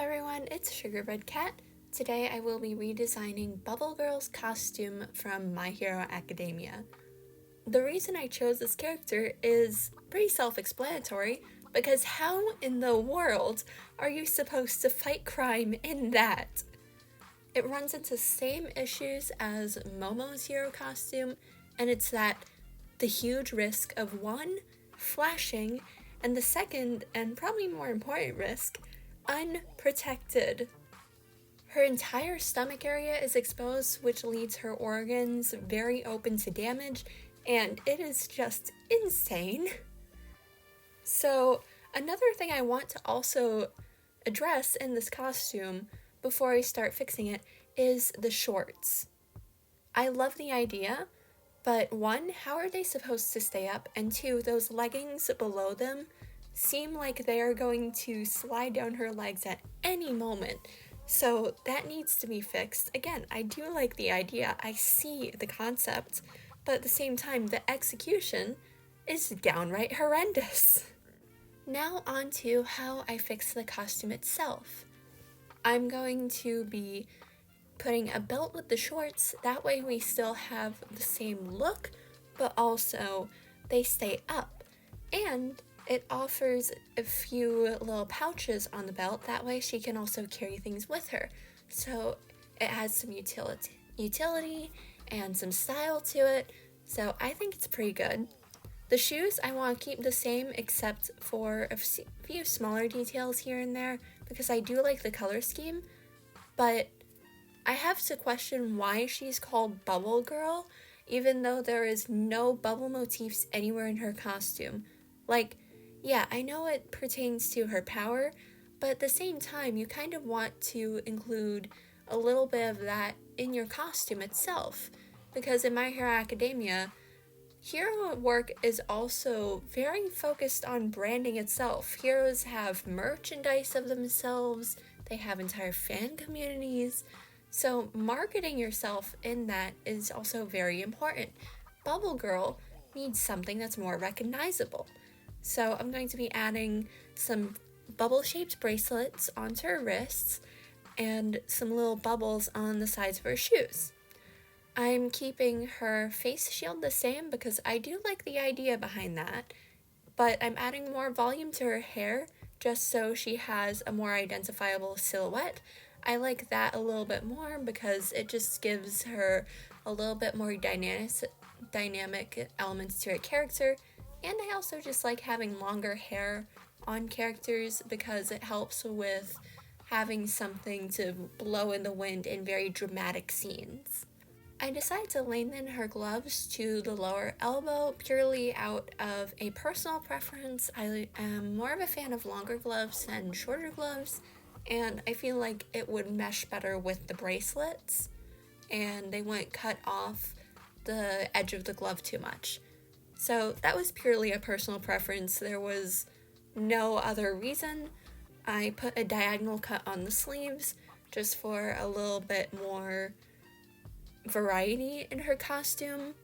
everyone, it's Sugarbread Cat. Today I will be redesigning Bubble Girl's costume from My Hero Academia. The reason I chose this character is pretty self-explanatory, because how in the world are you supposed to fight crime in that? It runs into the same issues as Momo's hero costume, and it's that the huge risk of one, flashing, and the second, and probably more important risk, unprotected. Her entire stomach area is exposed, which leaves her organs very open to damage, and it is just insane. So, another thing I want to also address in this costume before I start fixing it is the shorts. I love the idea, but one, how are they supposed to stay up? And two, those leggings below them seem like they are going to slide down her legs at any moment. So that needs to be fixed. Again, I do like the idea, I see the concept, but at the same time, the execution is downright horrendous. Now on to how I fix the costume itself. I'm going to be putting a belt with the shorts, that way we still have the same look, but also they stay up. And it offers a few little pouches on the belt, that way she can also carry things with her. So it has some utility and some style to it, so I think it's pretty good. The shoes I want to keep the same except for a few smaller details here and there, because I do like the color scheme, but I have to question why she's called Bubble Girl, even though there is no bubble motifs anywhere in her costume. Like, yeah, I know it pertains to her power, but at the same time, you kind of want to include a little bit of that in your costume itself, because in My Hero Academia, hero work is also very focused on branding itself. Heroes have merchandise of themselves, they have entire fan communities, so marketing yourself in that is also very important. Bubble Girl needs something that's more recognizable. So I'm going to be adding some bubble-shaped bracelets onto her wrists and some little bubbles on the sides of her shoes. I'm keeping her face shield the same because I do like the idea behind that, but I'm adding more volume to her hair just so she has a more identifiable silhouette. I like that a little bit more because it just gives her a little bit more dynamic elements to her character. And I also just like having longer hair on characters because it helps with having something to blow in the wind in very dramatic scenes. I decided to lengthen her gloves to the lower elbow purely out of a personal preference. I am more of a fan of longer gloves than shorter gloves, and I feel like it would mesh better with the bracelets, and they wouldn't cut off the edge of the glove too much. So that was purely a personal preference. There was no other reason. I put a diagonal cut on the sleeves just for a little bit more variety in her costume.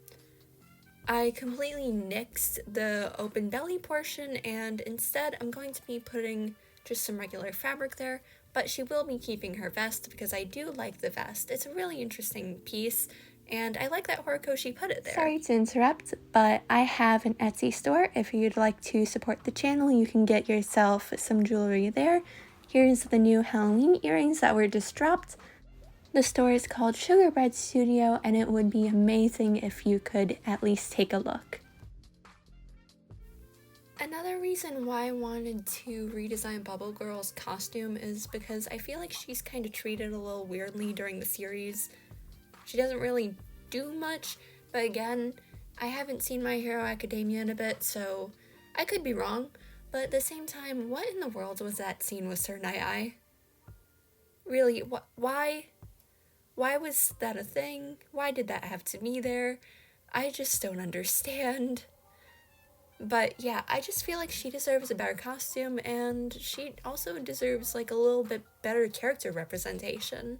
I completely nixed the open belly portion, and instead I'm going to be putting just some regular fabric there, but she will be keeping her vest because I do like the vest. It's a really interesting piece, and I like that Horikoshi put it there. Sorry to interrupt, but I have an Etsy store. If you'd like to support the channel, you can get yourself some jewelry there. Here's the new Halloween earrings that were just dropped. The store is called Sugarbread Studio, and it would be amazing if you could at least take a look. Another reason why I wanted to redesign Bubble Girl's costume is because I feel like she's kind of treated a little weirdly during the series. She doesn't really do much, but again, I haven't seen My Hero Academia in a bit, so I could be wrong, but at the same time, what in the world was that scene with Sir Night-Eye? Really, why? Why was that a thing? Why did that have to be there? I just don't understand. But yeah, I just feel like she deserves a better costume, and she also deserves like a little bit better character representation.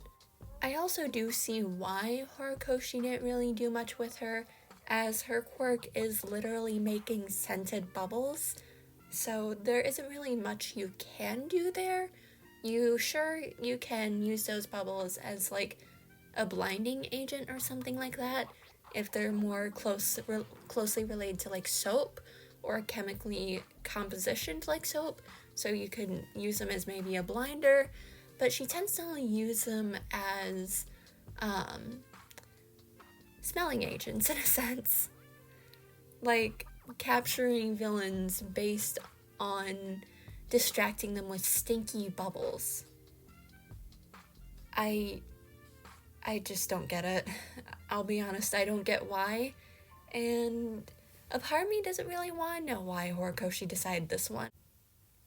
I also do see why Horikoshi didn't really do much with her, as her quirk is literally making scented bubbles, so there isn't really much you can do there, you can use those bubbles as like a blinding agent or something like that if they're more closely related to like soap or chemically compositioned like soap, so you could use them as maybe a blinder, but she tends to only use them as smelling agents in a sense, like capturing villains based on distracting them with stinky bubbles. I just don't get it. I'll be honest, I don't get why, and a part of me doesn't really want to know why Horikoshi decided this one.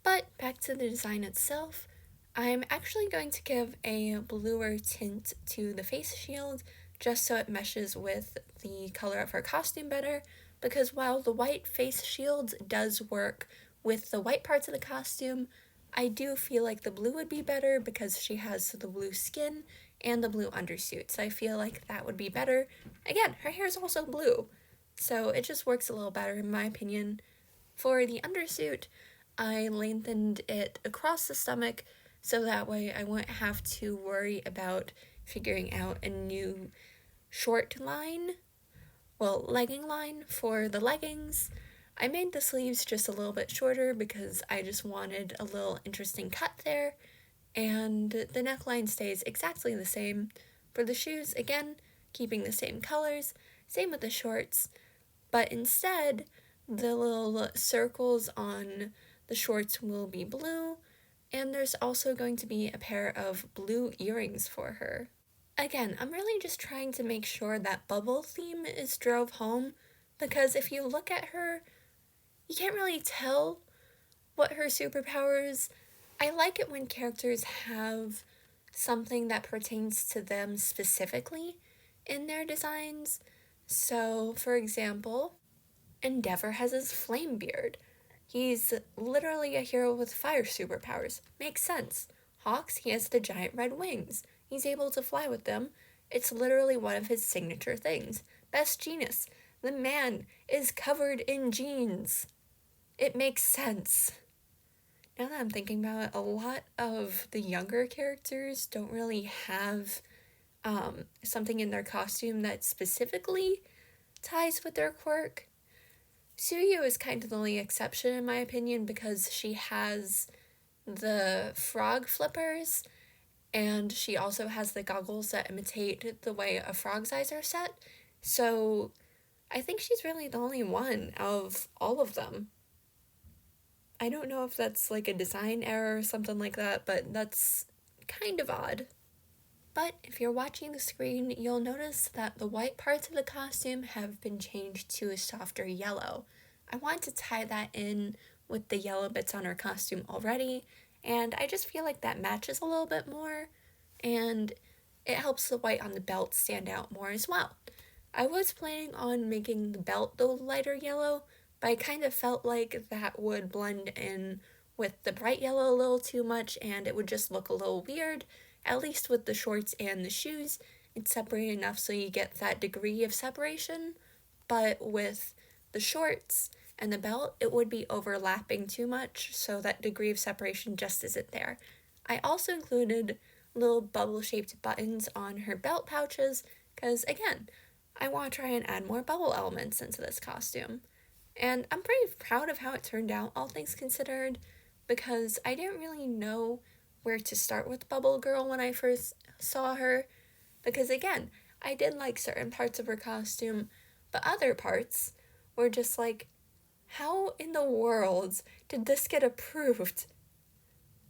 But back to the design itself, I'm actually going to give a bluer tint to the face shield just so it meshes with the color of her costume better, because while the white face shield does work with the white parts of the costume, I do feel like the blue would be better because she has the blue skin and the blue undersuit, so I feel like that would be better. Again, her hair is also blue, so it just works a little better in my opinion. For the undersuit, I lengthened it across the stomach so that way I won't have to worry about figuring out a new short line, legging line for the leggings. I made the sleeves just a little bit shorter because I just wanted a little interesting cut there, and the neckline stays exactly the same. For the shoes, again, keeping the same colors, same with the shorts, but instead, the little circles on the shorts will be blue, and there's also going to be a pair of blue earrings for her. Again, I'm really just trying to make sure that bubble theme is drove home, because if you look at her, you can't really tell what her superpowers. I like it when characters have something that pertains to them specifically in their designs. So, for example, Endeavor has his flame beard. He's literally a hero with fire superpowers. Makes sense. Hawks, he has the giant red wings. He's able to fly with them. It's literally one of his signature things. Best Genius. The man is covered in jeans. It makes sense. Now that I'm thinking about it, a lot of the younger characters don't really have something in their costume that specifically ties with their quirk. Suyu is kind of the only exception in my opinion because she has the frog flippers and she also has the goggles that imitate the way a frog's eyes are set. So I think she's really the only one of all of them. I don't know if that's like a design error or something like that, but that's kind of odd. But if you're watching the screen, you'll notice that the white parts of the costume have been changed to a softer yellow. I want to tie that in with the yellow bits on her costume already, and I just feel like that matches a little bit more, and it helps the white on the belt stand out more as well. I was planning on making the belt the lighter yellow, but I kind of felt like that would blend in with the bright yellow a little too much, and it would just look a little weird. At least with the shorts and the shoes, it's separated enough so you get that degree of separation, but with the shorts and the belt, it would be overlapping too much, so that degree of separation just isn't there. I also included little bubble-shaped buttons on her belt pouches, because again, I want to try and add more bubble elements into this costume. And I'm pretty proud of how it turned out, all things considered, because I didn't really know where to start with Bubble Girl when I first saw her, because again, I did like certain parts of her costume, but other parts were just like, how in the world did this get approved?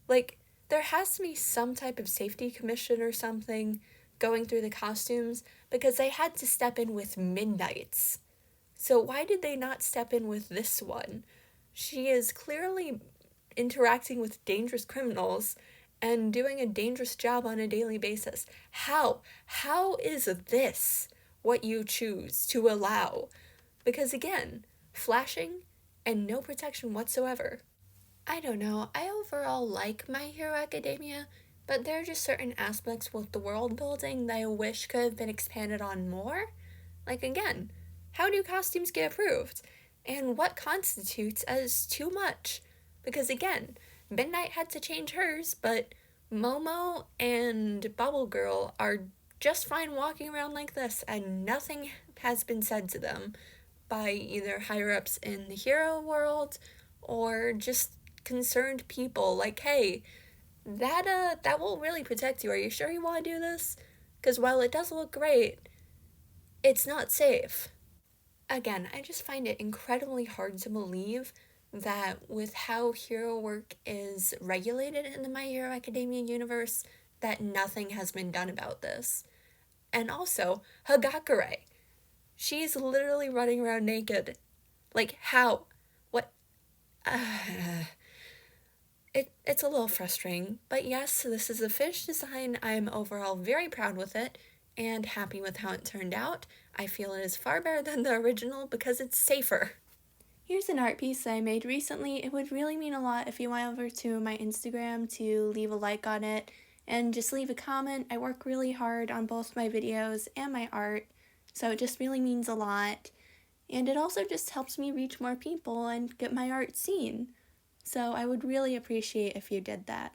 Like, there has to be some type of safety commission or something going through the costumes, because they had to step in with Midnight's. So why did they not step in with this one? She is clearly interacting with dangerous criminals and doing a dangerous job on a daily basis. How is this what you choose to allow? Because again, flashing and no protection whatsoever. I don't know, I overall like My Hero Academia, but there are just certain aspects with the world building that I wish could have been expanded on more. Like again, how do costumes get approved? And what constitutes as too much? Because again, Midnight had to change hers, but Momo and Bubble Girl are just fine walking around like this, and nothing has been said to them by either higher-ups in the hero world or just concerned people like, hey, that will really protect you. Are you sure you want to do this? Because while it does look great, it's not safe. Again, I just find it incredibly hard to believe that with how hero work is regulated in the My Hero Academia universe, that nothing has been done about this. And also, Hagakure. She's literally running around naked. Like, how? What? It's a little frustrating, but yes, this is a finished design. I am overall very proud with it and happy with how it turned out. I feel it is far better than the original because it's safer. Here's an art piece that I made recently. It would really mean a lot if you went over to my Instagram to leave a like on it and just leave a comment. I work really hard on both my videos and my art, so it just really means a lot. And it also just helps me reach more people and get my art seen. So I would really appreciate if you did that.